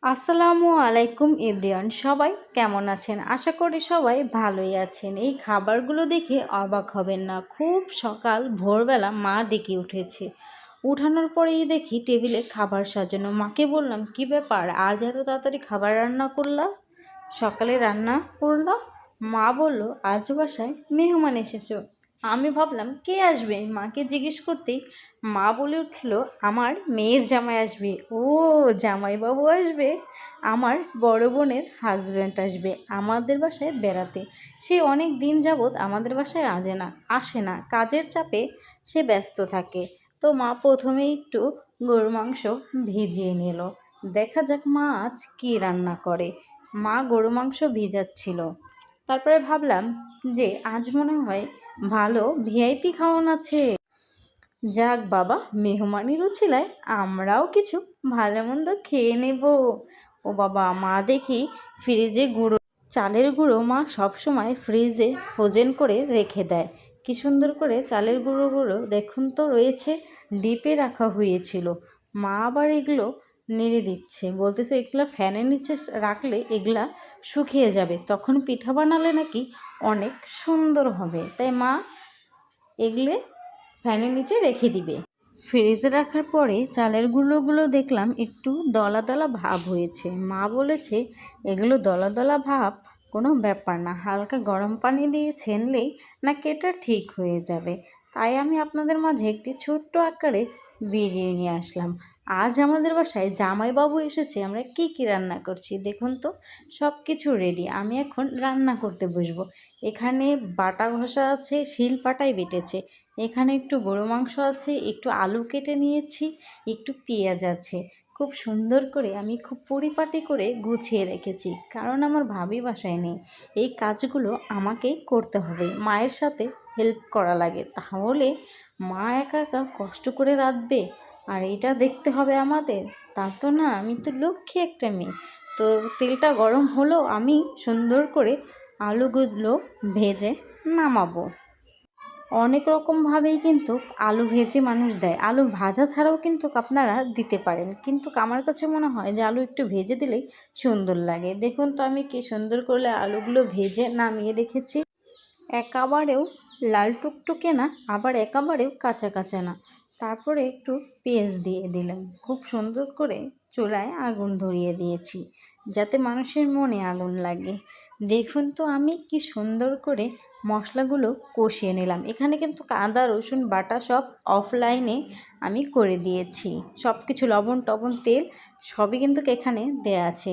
আসসালামু আলাইকুম এভরিওয়ান, সবাই কেমন আছেন? আশা করি সবাই ভালোই আছেন। এই খাবারগুলো দেখে অবাক হবেন না। খুব সকাল ভোরবেলা মা ডেকে উঠেছে। উঠানোর পরেই দেখি টেবিলে খাবার সাজানো। মাকে বললাম, কি ব্যাপার, আজ এত তাড়াতাড়ি খাবার রান্না করলা? সকালে রান্না করলা? মা বলল, আজ বাসায় মেহমান এসেছো। আমি ভাবলাম কে আসবে, মাকে জিজ্ঞেস করতেই মা বলে উঠল, আমার মেয়ের জামাই আসবে। ও, জামাইবাবু আসবে? আমার বড় বোনের হাজব্যান্ড আসবে আমাদের বাসায় বেড়াতে। সে অনেক দিন যাবৎ আমাদের বাসায় আসে না, কাজের চাপে সে ব্যস্ত থাকে। তো মা প্রথমে একটু গরুর মাংস ভিজিয়ে নিল। দেখা যাক মা আজ কী রান্না করে। মা গরু মাংস ভিজাচ্ছিল। তারপরে ভাবলাম যে আজ মনে হয় ভালো ভিআইপি খাওয়ান আছে। যাক বাবা, মেহমানির উছিলায় আমরাও কিছু ভালো মন্দ খেয়ে নেব। ও বাবা, মা দেখি ফ্রিজে চালের গুঁড়ো মা সবসময় ফ্রিজে ফ্রোজেন করে রেখে দেয়। কি সুন্দর করে চালের গুঁড়োগুলো দেখুন তো রয়েছে, ডিপে রাখা হয়েছিল। মা আবার এগুলো নেড়ে দিচ্ছে, বলতেছে এগুলো ফ্যানের নিচে রাখলে এগুলা শুকিয়ে যাবে, তখন পিঠা বানালে নাকি অনেক সুন্দর হবে। তাই মা এগুলো ফ্যানের নিচে রেখে দিবে। ফ্রিজে রাখার পরে চালের গুঁড়োগুলো দেখলাম একটু দলা দলা ভাব হয়েছে। মা বলেছে এগুলো দলা দলা ভাব কোনো ব্যাপার না, হালকা গরম পানি দিয়ে ছেনলেই নাকি এটা ঠিক হয়ে যাবে। তাই আমি আপনাদের মাঝে একটি ছোট্ট আকারে ভিডিও নিয়ে আসলাম। আজ আমাদের বাসায় জামাইবাবু এসেছে। আমরা কি কি রান্না করছি দেখুন তো। সব কিছু রেডি, আমি এখন রান্না করতে বসবো। এখানে বাটা ঘষা আছে, শিল পাটায় বেটেছে। এখানে একটু গরু মাংস আছে, একটু আলু কেটে নিয়েছি, একটু পেঁয়াজ আছে। খুব সুন্দর করে আমি খুব পরিপাটি করে গুছিয়ে রেখেছি, কারণ আমার ভাবি বাসায় নেই। এই কাজগুলো আমাকেই করতে হবে, মায়ের সাথে হেল্প করা লাগে, তাহলে মা একা একা কষ্ট করে রাঁধবে আর এটা দেখতে হবে আমাদের। তা তো না, আমি তো লক্ষ্মী একটা মেয়ে। তো তেলটা গরম হলো, আমি সুন্দর করে আলুগুলো ভেজে নামাবো। অনেক রকমভাবেই কিন্তু আলু ভেজে মানুষ দেয়, আলু ভাজা ছাড়াও কিন্তু আপনারা দিতে পারেন, কিন্তু আমার কাছে মনে হয় যে আলু একটু ভেজে দিলেই সুন্দর লাগে। দেখুন তো আমি কি সুন্দর করে আলুগুলো ভেজে নামিয়ে রেখেছি। একেবারেও লাল টুকটুকে না, আবার একেবারেও কাঁচা কাঁচা না। তারপরে একটু পেঁয়াজ দিয়ে দিলাম, খুব সুন্দর করে চুলায় আগুন ধরিয়ে দিয়েছি, যাতে মানুষের মনে আগুন লাগে। দেখুন তো আমি কি সুন্দর করে মশলাগুলো কষিয়ে নিলাম। এখানে কিন্তু আদা রসুন বাটা সব অফলাইনে আমি করে দিয়েছি। সব কিছু লবণ টবণ তেল সবই কিন্তু এখানে দেয়া আছে।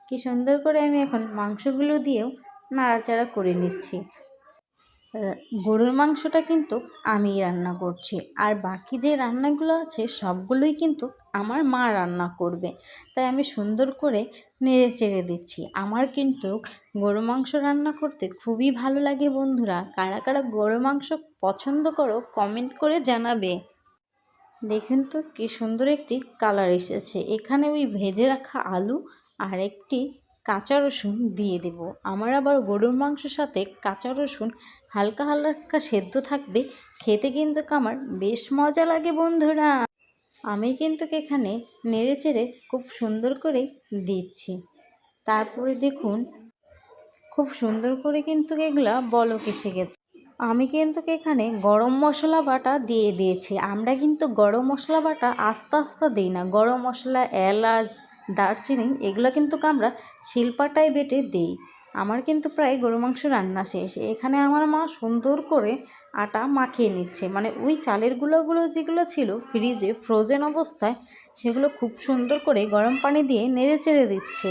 কি সুন্দর করে আমি এখন মাংসগুলো দিয়েও নাড়াচাড়া করে নিচ্ছি। গরুর মাংসটা কিন্তু আমি রান্না করছি, আর বাকি যে রান্নাগুলো আছে সবগুলোই কিন্তু আমার মা রান্না করবে। তাই আমি সুন্দর করে নেড়ে চেড়ে দিচ্ছি। আমার কিন্তু গরু মাংস রান্না করতে খুবই ভালো লাগে। বন্ধুরা, কারা কারা গরু মাংস পছন্দ করো কমেন্ট করে জানাবে। দেখুন তো কি সুন্দর একটি কালার এসেছে। এখানে ওই ভেজে রাখা আলু আর একটি কাঁচা রসুন দিয়ে দেব। আমার আবার গরুর মাংসের সাথে কাঁচা রসুন হালকা হালকা সেদ্ধ থাকবে, খেতে কিন্তু আমার বেশ মজা লাগে বন্ধুরা। আমি কিন্তু এখানে নেড়ে চেড়ে খুব সুন্দর করে দিচ্ছি। তারপরে দেখুন খুব সুন্দর করে কিন্তু এগুলা বলক এসে গেছে। আমি কিন্তু এখানে গরম মশলা বাটা দিয়ে দিয়েছি। আমরা কিন্তু গরম মশলা বাটা আস্তে আস্তে দিই না। গরম মশলা, এলাচ, দারচিনি এগুলো কিন্তু আমরা শিলপাটায় বেটে দিই। আমার কিন্তু প্রায় গরু মাংস রান্না শেষ। এখানে আমার মা সুন্দর করে আটা মাখিয়ে নিচ্ছে, মানে ওই চালের গুঁড়োগুলো যেগুলো ছিল ফ্রিজে ফ্রোজেন অবস্থায়, সেগুলো খুব সুন্দর করে গরম পানি দিয়ে নেড়ে চেড়ে দিচ্ছে।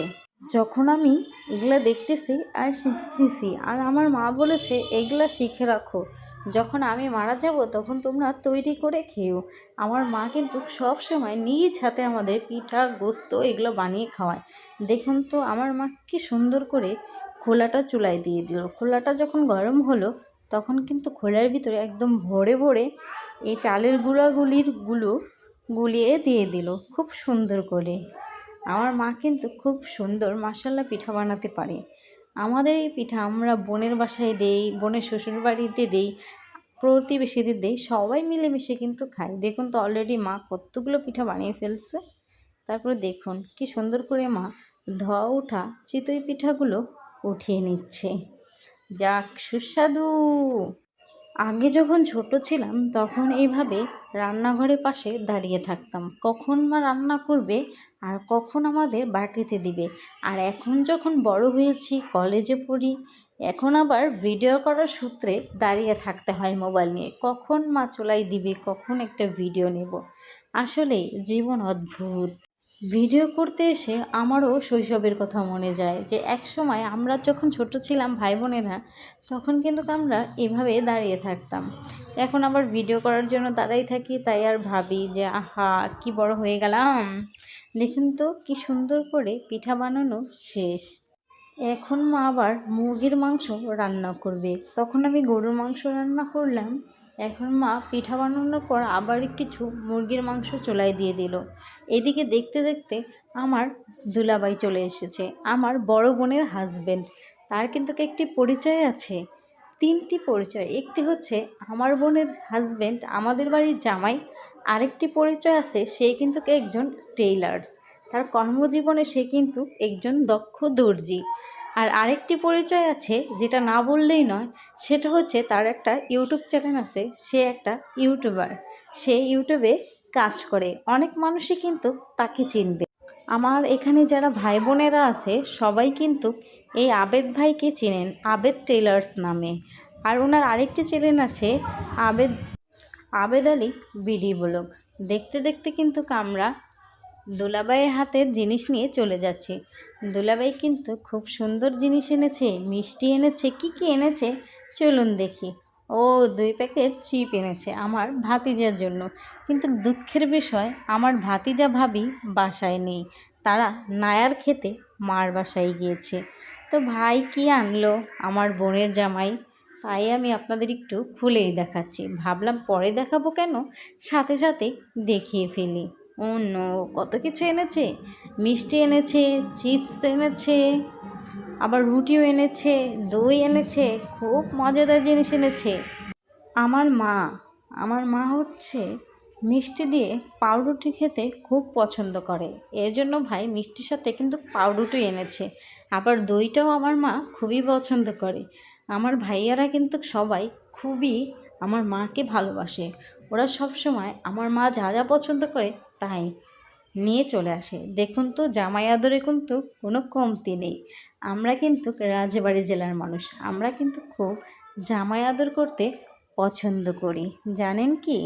যখন আমি এগুলা দেখতেছি আর শিখতেছি, আর আমার মা বলেছে এগুলা শিখে রাখো, যখন আমি মারা যাব তখন তোমরা তৈরি করে খেও। আমার মা কিন্তু সব সময় নিজ হাতে আমাদের পিঠা গোস্ত এগুলো বানিয়ে খাওয়ায়। দেখুন তো আমার মা কি সুন্দর করে খোলাটা চুলায় দিয়ে দিল। খোলাটা যখন গরম হলো তখন কিন্তু খোলার ভিতরে একদম ভরে ভরে এই চালের গুঁড়ো গুলিয়ে দিয়ে দিল খুব সুন্দর করে। আমার মা কিন্তু খুব সুন্দর মাশাআল্লাহ পিঠা বানাতে পারে। আমাদের এই পিঠা আমরা বোনের বাসায় দেই, বোনের শ্বশুর বাড়িতে দেই, প্রতিবেশীদের দেই, সবাই মিলেমিশে কিন্তু খাই। দেখুন তো অলরেডি মা কতগুলো পিঠা বানিয়ে ফেলছে। তারপর দেখুন কি সুন্দর করে মা ধোয়া ওঠা চিতই পিঠাগুলো উঠিয়ে নিচ্ছে। যাক, সুস্বাদু। আগে যখন ছোট ছিলাম তখন এইভাবে রান্নাঘরের পাশে দাঁড়িয়ে থাকতাম, কখন মা রান্না করবে আর কখন আমাদের বাটিতে দিবে। আর এখন যখন বড় হয়েছি, কলেজে পড়ি, এখন আবার ভিডিও করার সূত্রে দাঁড়িয়ে থাকতে হয় মোবাইল নিয়ে, কখন মা চুলাই দিবে, কখন একটা ভিডিও নেব। আসলে জীবন অদ্ভুত। ভিডিও করতে এসে আমারও শৈশবের কথা মনে যায় যে এক সময় আমরা যখন ছোট ছিলাম ভাই বোনেরা, তখন কিন্তু আমরা এভাবে দাঁড়িয়ে থাকতাম। এখন আবার ভিডিও করার জন্য দাঁড়াই থাকি, তাই আর ভাবি যে আহা কি বড় হয়ে গেলাম। দেখুন তো কি সুন্দর করে পিঠা বানানো শেষ। এখন মা আবার মুরগির মাংস রান্না করবে, তখন আমি গরুর মাংস রান্না করলাম। এখন মা পিঠা বানানোর পর আবার কিছু মুরগির মাংস চুলায় দিয়ে দিল। এদিকে দেখতে দেখতে আমার দুলাভাই চলে এসেছে, আমার বড় বোনের হাজবেন্ড। তার কিন্তু একটি পরিচয় আছে, তিনটি পরিচয়। একটি হচ্ছে আমার বোনের হাজবেন্ড আমাদের বাড়ির জামাই, আরেকটি পরিচয় আছে সে কিন্তু একজন টেইলার্স, তার কর্মজীবনে সে কিন্তু একজন দক্ষ দর্জি। আর আরেকটি পরিচয় আছে যেটা না বললেই নয়, সেটা হচ্ছে তার একটা ইউটিউব চ্যানেল আছে, সে একটা ইউটিউবার, সে ইউটিউবে কাজ করে, অনেক মানুষই কিন্তু তাকে চিনবে। আমার এখানে যারা ভাই বোনেরা আছে সবাই কিন্তু এই আবেদ ভাইকে চেনেন আবেদ টেইলার্স নামে। আর ওনার আরেকটি চ্যানেল আছে আবেদ আবেদ আলী বিডি ব্লগ। দেখতে দেখতে কিন্তু আমরা দুলাভাইয়ের হাতের জিনিস নিয়ে চলে যাচ্ছি। দুলাভাই কিন্তু খুব সুন্দর জিনিস এনেছে, মিষ্টি এনেছে, কি কি এনেছে চলুন দেখি। ও 2 প্যাকেট চিপ এনেছে আমার ভাতিজার জন্য, কিন্তু দুঃখের বিষয় আমার ভাতিজা ভাবি বাসায় নেই, তারা নায়ার খেতে মার বাসায় গিয়েছে। তো ভাই কি আনলো আমার বোনের জামাই, তাই আমি আপনাদের একটু খুলেই দেখাচ্ছি। ভাবলাম পরে দেখাবো কেন, সাথে সাথে দেখিয়ে ফেলি। ও নো, কত কিছু এনেছে, মিষ্টি এনেছে, চিপস এনেছে, আবার রুটিও এনেছে, দই এনেছে, খুব মজাদার জিনিস এনেছে। আমার মা হচ্ছে মিষ্টি দিয়ে পাউরুটি খেতে খুব পছন্দ করে, এর জন্য ভাই মিষ্টির সাথে কিন্তু পাউরুটি এনেছে। আবার দইটাও আমার মা খুবই পছন্দ করে। আমার ভাইয়ারা কিন্তু সবাই খুবই আমার মাকে ভালোবাসে, ওরা সব সময় আমার মা যা যা পছন্দ করে তাই নিয়ে চলে আসে। দেখুন তো জামাই আদরে কিন্তু কোনো কমতি নেই। আমরা কিন্তু রাজবাড়ী জেলার মানুষ, আমরা কিন্তু খুব জামাই আদর করতে পছন্দ করি, জানেন কি।